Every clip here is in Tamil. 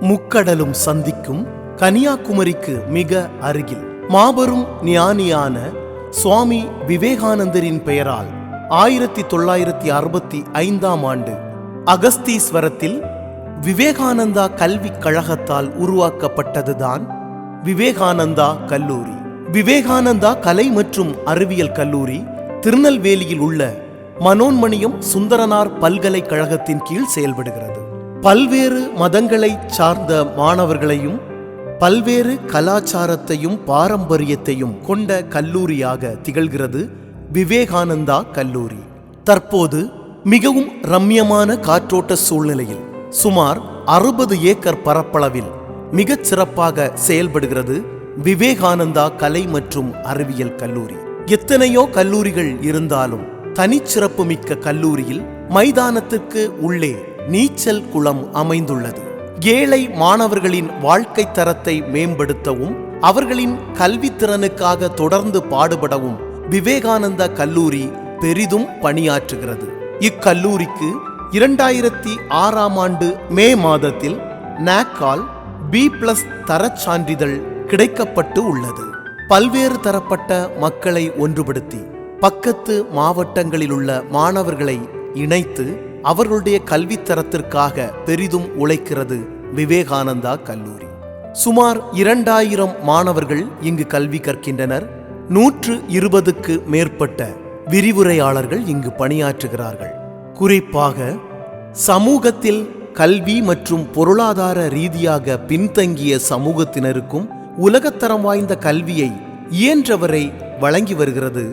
முக்கடலும் சந்திக்கும் கன்னியாகுமரிக்கு மிக அருகில் மாபெரும் ஞானியான சுவாமி விவேகானந்தரின் பெயரால் 1965 அகஸ்தீஸ்வரத்தில் விவேகானந்தா கல்விக் கழகத்தால் உருவாக்கப்பட்டதுதான் விவேகானந்தா கல்லூரி. விவேகானந்தா கலை மற்றும் அறிவியல் கல்லூரி திருநெல்வேலியில் உள்ள மனோன்மணியம் சுந்தரனார் பல்கலைக்கழகத்தின் கீழ் செயல்படுகிறது. பல்வேறு மதங்களை சார்ந்த மாணவர்களையும் பல்வேறு கலாச்சாரத்தையும் பாரம்பரியத்தையும் கொண்ட கல்லூரியாக திகழ்கிறது விவேகானந்தா கல்லூரி. தற்போது மிகவும் ரம்யமான காற்றோட்ட சூழ்நிலையில் சுமார் 60 ஏக்கர் பரப்பளவில் மிகச் சிறப்பாக செயல்படுகிறது விவேகானந்தா கலை மற்றும் அறிவியல் கல்லூரி. எத்தனையோ கல்லூரிகள் இருந்தாலும் தனிச்சிறப்பு மிக்க கல்லூரியில் மைதானத்திற்கு உள்ளே நீச்சல் குளம் அமைந்துள்ளது. ஏழை மாணவர்களின் வாழ்க்கை தரத்தை மேம்படுத்தவும் அவர்களின் கல்வித்திறனுக்காக தொடர்ந்து பாடுபடவும் விவேகானந்தா கல்லூரி பெரிதும் பணியாற்றுகிறது. இக்கல்லூரிக்கு 2006 மே மாதத்தில் நாக்கால் B+ தரச் சான்றிதழ் கிடைக்கப்பட்டு உள்ளது. பல்வேறு தரப்பட்ட மக்களை ஒன்றுபடுத்தி பக்கத்து மாவட்டங்களிலுள்ள மாணவர்களை இணைத்து அவர்களுடைய கல்வித்தரத்திற்காக பெரிதும் உழைக்கிறது விவேகானந்தா கல்லூரி. சுமார் 2000 மாணவர்கள் இங்கு கல்வி கற்கின்றனர். 120க்கு மேற்பட்ட விரிவுரையாளர்கள் இங்கு பணியாற்றுகிறார்கள். குறிப்பாக சமூகத்தில் கல்வி மற்றும் பொருளாதார ரீதியாக பின்தங்கிய சமூகத்தினருக்கும் உலகத்தரம் வாய்ந்த கல்வியை இயன்றவரை வழங்கி வருகிறது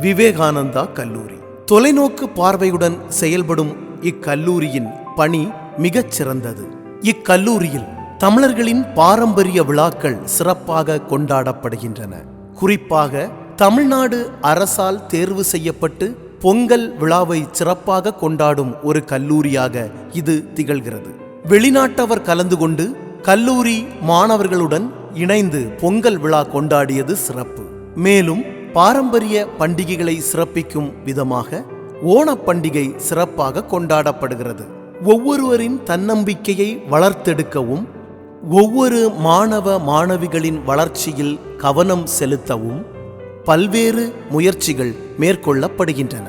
விவேகானந்தா கல்லூரி. தொலைநோக்கு பார்வையுடன் செயல்படும் இக்கல்லூரியின் பணி மிகச் சிறந்தது. இக்கல்லூரியில் தமிழர்களின் பாரம்பரிய விழாக்கள் சிறப்பாக கொண்டாடப்படுகின்றன. குறிப்பாக தமிழ்நாடு அரசால் தேர்வு செய்யப்பட்டு பொங்கல் விழாவை சிறப்பாக கொண்டாடும் ஒரு கல்லூரியாக இது திகழ்கிறது. வெளிநாட்டவர் கலந்து கொண்டு கல்லூரி மாணவர்களுடன் இணைந்து பொங்கல் விழா கொண்டாடியது சிறப்பு. மேலும் பாரம்பரிய பண்டிகைகளை சிறப்பிக்கும் விதமாக ஓணப்பண்டிகை சிறப்பாக கொண்டாடப்படுகிறது. ஒவ்வொருவரின் தன்னம்பிக்கையை வளர்த்தெடுக்கவும் ஒவ்வொரு மாணவ மாணவிகளின் வளர்ச்சியில் கவனம் செலுத்தவும் பல்வேறு முயற்சிகள் மேற்கொள்ளப்படுகின்றன.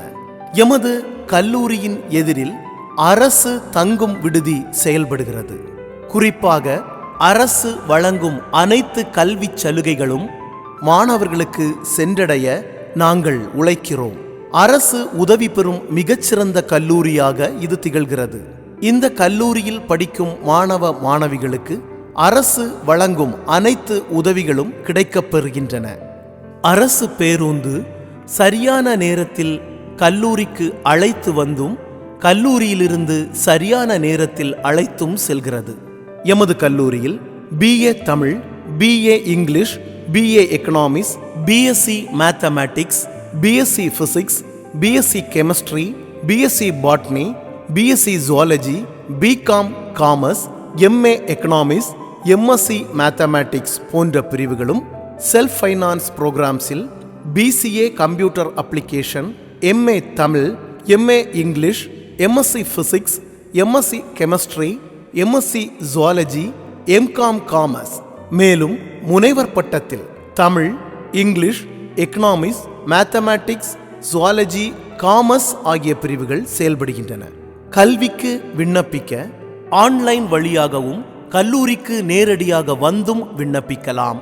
எமது கல்லூரியின் எதிரில் அரசு தங்கும் விடுதி செயல்படுகிறது. குறிப்பாக அரசு வழங்கும் அனைத்து கல்வி சலுகைகளும் மாணவர்களுக்கு சென்றடைய நாங்கள் உழைக்கிறோம். அரசு உதவி பெறும் மிகச்சிறந்த கல்லூரியாக இது திகழ்கிறது. இந்த கல்லூரியில் படிக்கும் மாணவ மாணவிகளுக்கு அரசு வழங்கும் அனைத்து உதவிகளும் கிடைக்கப்பெறுகின்றன. அரசு பேருந்து சரியான நேரத்தில் கல்லூரிக்கு அழைத்து வந்தும் கல்லூரியிலிருந்து சரியான நேரத்தில் அழைத்தும் செல்கிறது. எமது கல்லூரியில் BA Tamil, BA English, BA economics, BSc mathematics, BSc physics, BSc chemistry, BSc botany, BSc zoology, BCom commerce, MA economics, MSc mathematics போன்ற பிரிவுகளும் செல்ஃப் ஃபைனான்ஸ் புரோகிராம்ஸில் BCA computer application, MA Tamil, MA English, MSc physics, MSc chemistry, MSc zoology, MCom commerce, மேலும் முனைவர் பட்டத்தில் Tamil, English, economics, mathematics, zoology, commerce ஆகிய பிரிவுகள் செயல்படுகின்றன. கல்விக்கு விண்ணப்பிக்க ஆன்லைன் வழியாகவும் கல்லூரிக்கு நேரடியாக வந்தும் விண்ணப்பிக்கலாம்.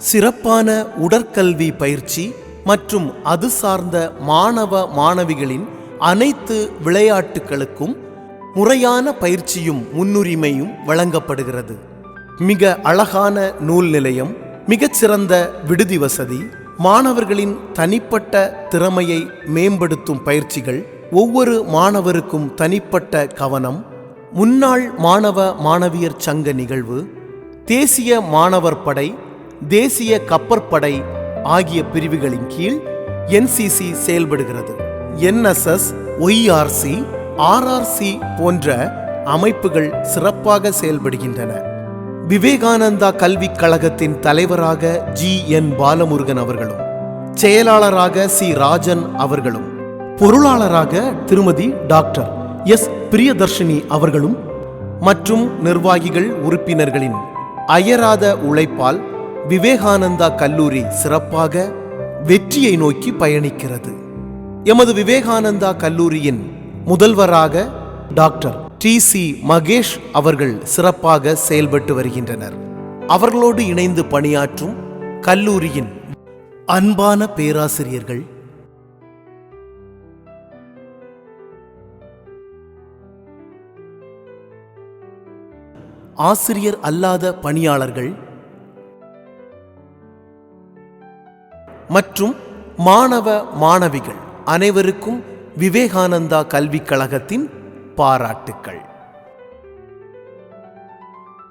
சிறப்பான உடற்கல்வி பயிற்சி மற்றும் அது சார்ந்த மாணவ மாணவிகளின் அனைத்து விளையாட்டுகளுக்கும் முறையான பயிற்சியும் முன்னுரிமையும் வழங்கப்படுகிறது. மிக அழகான நூல் நிலையம், மிகச்சிறந்த விடுதி வசதி, மாணவர்களின் தனிப்பட்ட திறமையை மேம்படுத்தும் பயிற்சிகள், ஒவ்வொரு மாணவருக்கும் தனிப்பட்ட கவனம், முன்னாள் மாணவ மாணவியர் சங்க நிகழ்வு, தேசிய மாணவர் படை, தேசிய கப்பற்படை ஆகிய பிரிவுகளின் கீழ் NCC செயல்படுகிறது. NSS, YRC, RRC போன்ற அமைப்புகள் சிறப்பாக செயல்படுகின்றன. விவேகானந்தா கல்விக் கழகத்தின் தலைவராக GN பாலமுருகன் அவர்களும், செயலாளராக C ராஜன் அவர்களும், பொருளாளராக திருமதி டாக்டர் S பிரியதர்ஷினி அவர்களும் மற்றும் நிர்வாகிகள் உறுப்பினர்களின் அயராத உழைப்பால் விவேகானந்தா கல்லூரி சிறப்பாக வெற்றியை நோக்கி பயணிக்கிறது. எமது விவேகானந்தா கல்லூரியின் முதல்வராக டாக்டர் TC மகேஷ் அவர்கள் சிறப்பாக செயல்பட்டு வருகின்றனர். அவர்களோடு இணைந்து பணியாற்றும் கல்லூரியின் அன்பான பேராசிரியர்கள், ஆசிரியர் அல்லாத பணியாளர்கள் மற்றும் மாணவ மாணவிகள் அனைவருக்கும் விவேகானந்தா கல்விக் கழகத்தின் பாராட்டுக்கள்.